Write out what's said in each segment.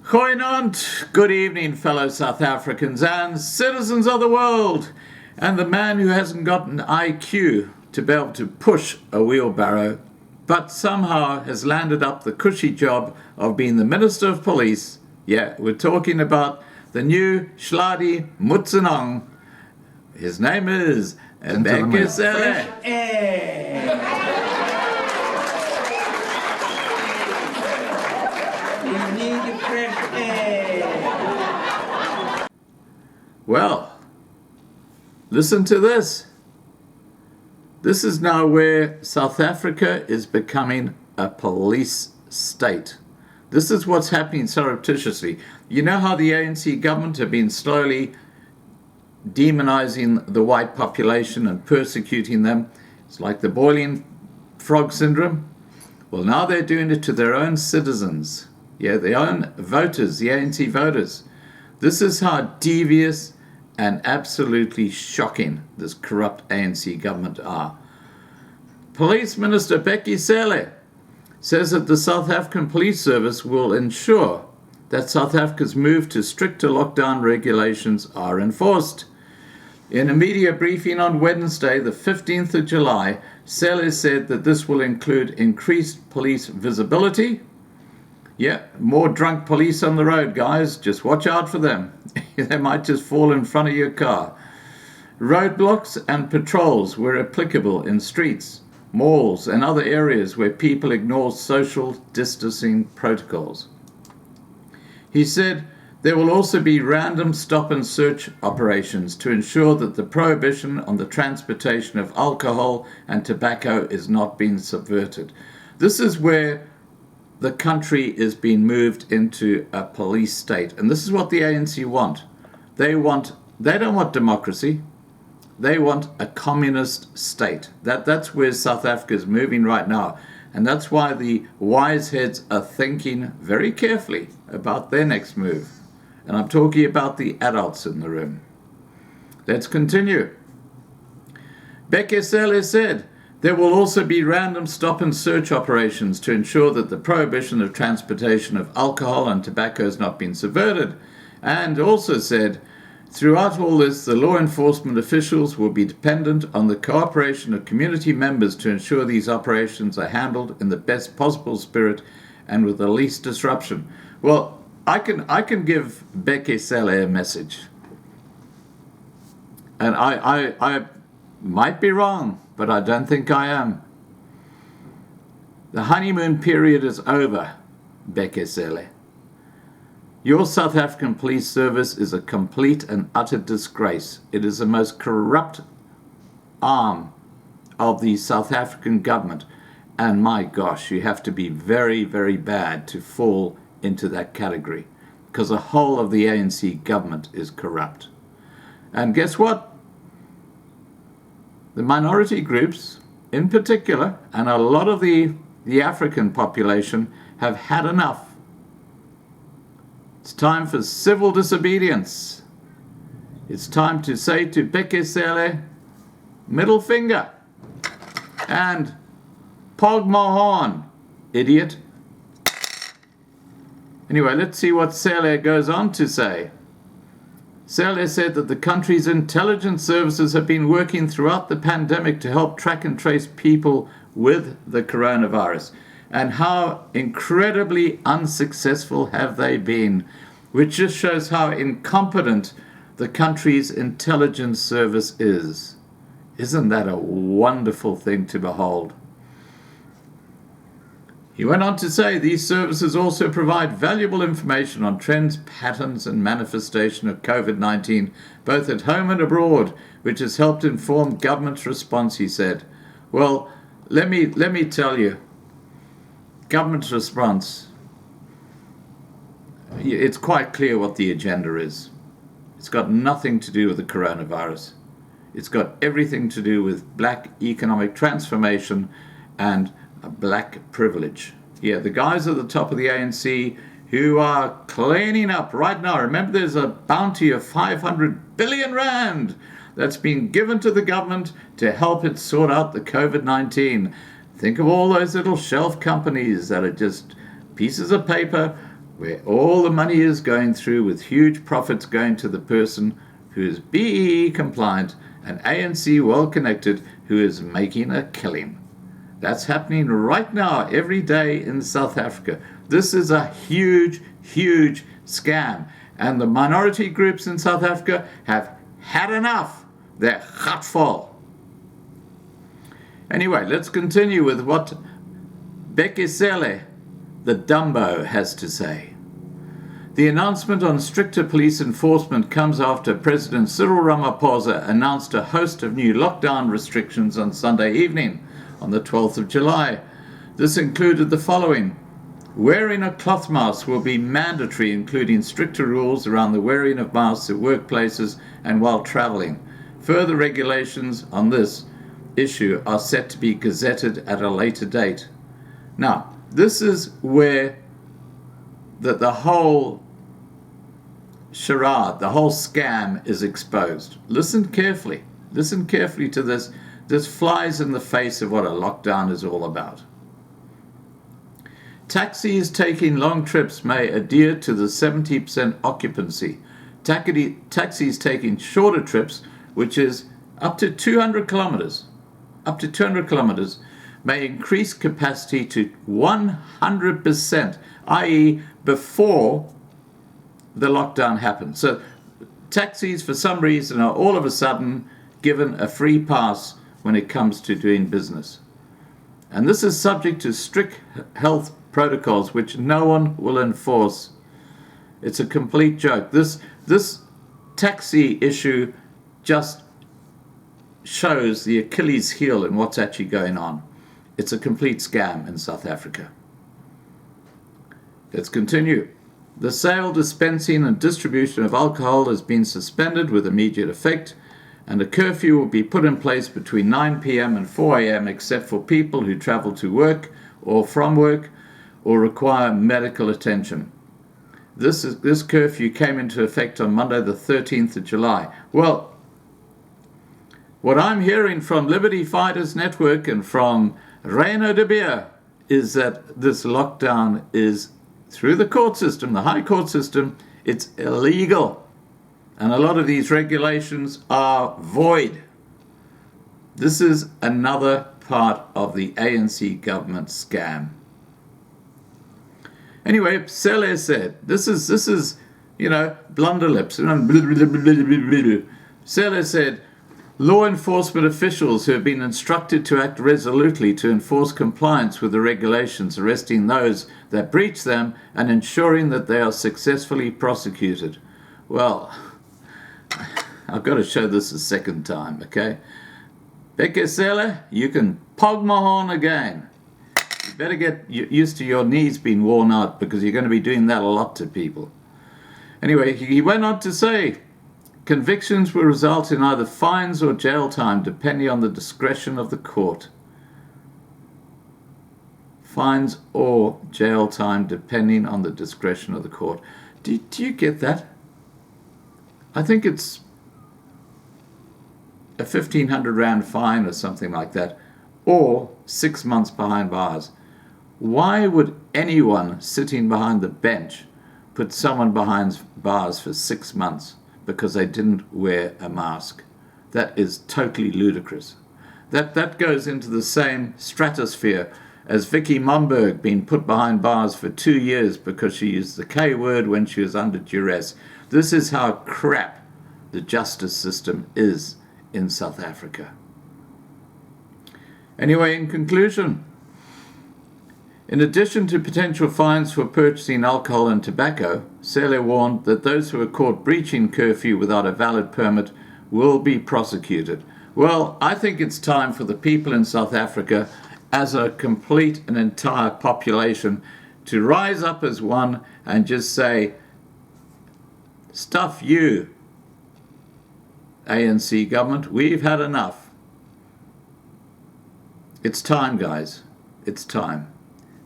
Goeienaand, good evening, fellow South Africans and citizens of the world, and the man who hasn't got an IQ to be able to push a wheelbarrow, but somehow has landed up the cushy job of being the Minister of Police. Yeah, we're talking about the new Hlaudi Motsoeneng. His name is BHEKI CELE. Well, listen to this. This is now where South Africa is becoming a police state. This is what's happening surreptitiously. You know how the ANC government have been slowly demonizing the white population and persecuting them? It's like the boiling frog syndrome. Well, now they're doing it to their own citizens. Yeah, their own voters, the ANC voters. This is how devious and absolutely shocking this corrupt ANC government are. Police Minister BHEKI CELE says that the South African Police Service will ensure that South Africa's move to stricter lockdown regulations are enforced. In a media briefing on Wednesday, the 15th of July, CELE said that this will include increased police visibility. Yeah, more drunk police on the road, guys. Just watch out for them. They might just fall in front of your car. Roadblocks and patrols were applicable in streets, malls, and other areas where people ignore social distancing protocols. He said there will also be random stop and search operations to ensure that the prohibition on the transportation of alcohol and tobacco is not being subverted. This is where the country is being moved into a police state. And this is what the ANC want. They don't want democracy. They want a communist state. That's where South Africa is moving right now. And that's why the wise heads are thinking very carefully about their next move. And I'm talking about the adults in the room. Let's continue. BHEKI CELE said, there will also be random stop and search operations to ensure that the prohibition of transportation of alcohol and tobacco has not been subverted, and also said, throughout all this, the law enforcement officials will be dependent on the cooperation of community members to ensure these operations are handled in the best possible spirit and with the least disruption. Well, I can give BHEKI CELE a message, and I might be wrong, but I don't think I am. The honeymoon period is over, BHEKI CELE. Your South African police service is a complete and utter disgrace. It is the most corrupt arm of the South African government. And my gosh, you have to be very, very bad to fall into that category, because the whole of the ANC government is corrupt. And guess what? The minority groups, in particular, and a lot of the African population have had enough. It's time for civil disobedience. It's time to say to BHEKI CELE, middle finger, and pog my horn, idiot. Anyway, let's see what CELE goes on to say. CELE said that the country's intelligence services have been working throughout the pandemic to help track and trace people with the coronavirus. And how incredibly unsuccessful have they been, which just shows how incompetent the country's intelligence service is. Isn't that a wonderful thing to behold? He went on to say these services also provide valuable information on trends, patterns, and manifestation of COVID-19, both at home and abroad, which has helped inform government's response, he said. Well, let me tell you, government's response, it's quite clear what the agenda is. It's got nothing to do with the coronavirus. It's got everything to do with black economic transformation and black privilege. Yeah, the guys at the top of the ANC who are cleaning up right now. Remember, there's a bounty of 500 billion rand that's been given to the government to help it sort out the COVID-19. Think of all those little shelf companies that are just pieces of paper where all the money is going through, with huge profits going to the person who is BEE compliant and ANC well connected, who is making a killing. That's happening right now, every day in South Africa. This is a huge, huge scam. And the minority groups in South Africa have had enough. They're gatvol. Anyway, let's continue with what BHEKI CELE, the Dumbo, has to say. The announcement on stricter police enforcement comes after President Cyril Ramaphosa announced a host of new lockdown restrictions on Sunday evening, on the 12th of July. This included the following. Wearing a cloth mask will be mandatory, including stricter rules around the wearing of masks at workplaces and while travelling. Further regulations on this issue are set to be gazetted at a later date. Now, this is where the whole charade, the whole scam is exposed. Listen carefully. Listen carefully to this. This flies in the face of what a lockdown is all about. Taxis taking long trips may adhere to the 70% occupancy. Taxis taking shorter trips, which is up to 200 kilometers, may increase capacity to 100%, i.e. before the lockdown happens. So taxis, for some reason, are all of a sudden given a free pass when it comes to doing business. And this is subject to strict health protocols, which no one will enforce. It's a complete joke. This taxi issue just shows the Achilles heel in what's actually going on. It's a complete scam in South Africa. Let's continue. The sale, dispensing and distribution of alcohol has been suspended with immediate effect, and a curfew will be put in place between 9 p.m. and 4 a.m. except for people who travel to work or from work or require medical attention. This curfew came into effect on Monday the 13th of July. Well, what I'm hearing from Liberty Fighters Network and from Reino de Beer is that this lockdown is through the court system, the high court system. It's illegal. And a lot of these regulations are void. This is another part of the ANC government scam. Anyway, CELE said, this is, blunderlips. CELE said, law enforcement officials who have been instructed to act resolutely to enforce compliance with the regulations, arresting those that breach them and ensuring that they are successfully prosecuted. Well, I've got to show this a second time, okay? BHEKI CELE, you can pog my horn again. You better get used to your knees being worn out, because you're going to be doing that a lot to people. Anyway, he went on to say, convictions will result in either fines or jail time, depending on the discretion of the court. Fines or jail time, depending on the discretion of the court. Do you get that? I think it's a 1,500 rand fine or something like that, or 6 months behind bars. Why would anyone sitting behind the bench put someone behind bars for 6 months because they didn't wear a mask? That is totally ludicrous. That goes into the same stratosphere as Vicky Momberg being put behind bars for 2 years because she used the K word when she was under duress. This is how crap the justice system is in South Africa. Anyway, in conclusion, in addition to potential fines for purchasing alcohol and tobacco, CELE warned that those who are caught breaching curfew without a valid permit will be prosecuted. Well, I think it's time for the people in South Africa, as a complete and entire population, to rise up as one and just say, stuff you, ANC government, we've had enough. It's time, guys. It's time.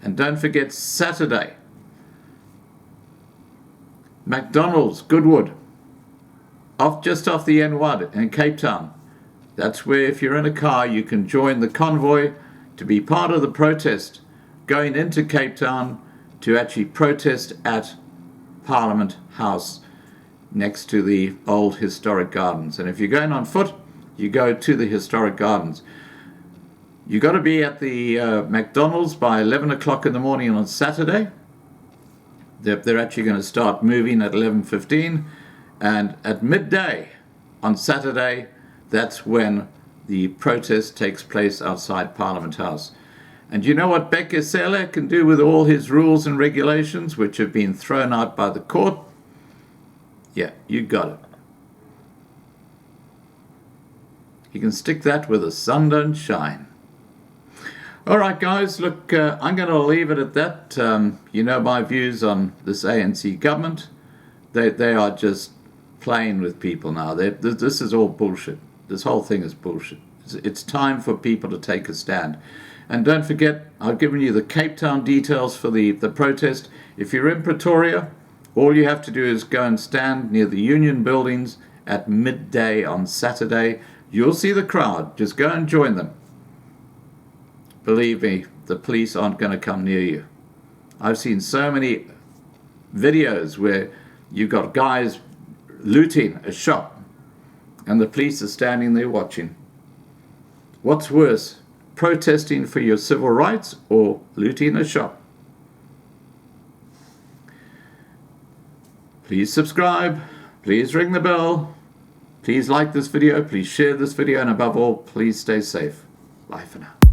And don't forget Saturday, McDonald's, Goodwood, just off the N1 in Cape Town. That's where, if you're in a car, you can join the convoy to be part of the protest going into Cape Town to actually protest at Parliament House next to the old historic gardens. And if you're going on foot, you go to the historic gardens. You've got to be at the McDonald's by 11 o'clock in the morning on Saturday. They're actually going to start moving at 11:15. And at midday on Saturday, that's when the protest takes place outside Parliament House. And you know what BHEKI CELE can do with all his rules and regulations, which have been thrown out by the court? Yeah, you got it. He can stick that where the sun don't shine. All right, guys, look, I'm going to leave it at that. You know my views on this ANC government. They are just playing with people now. This is all bullshit. This whole thing is bullshit. It's time for people to take a stand. And don't forget, I've given you the Cape Town details for the protest. If you're in Pretoria, all you have to do is go and stand near the Union buildings at midday on Saturday. You'll see the crowd. Just go and join them. Believe me, the police aren't going to come near you. I've seen so many videos where you've got guys looting a shop and the police are standing there watching. What's worse, protesting for your civil rights or looting a shop? Please subscribe, please ring the bell, please like this video, please share this video, and above all, please stay safe. Bye for now.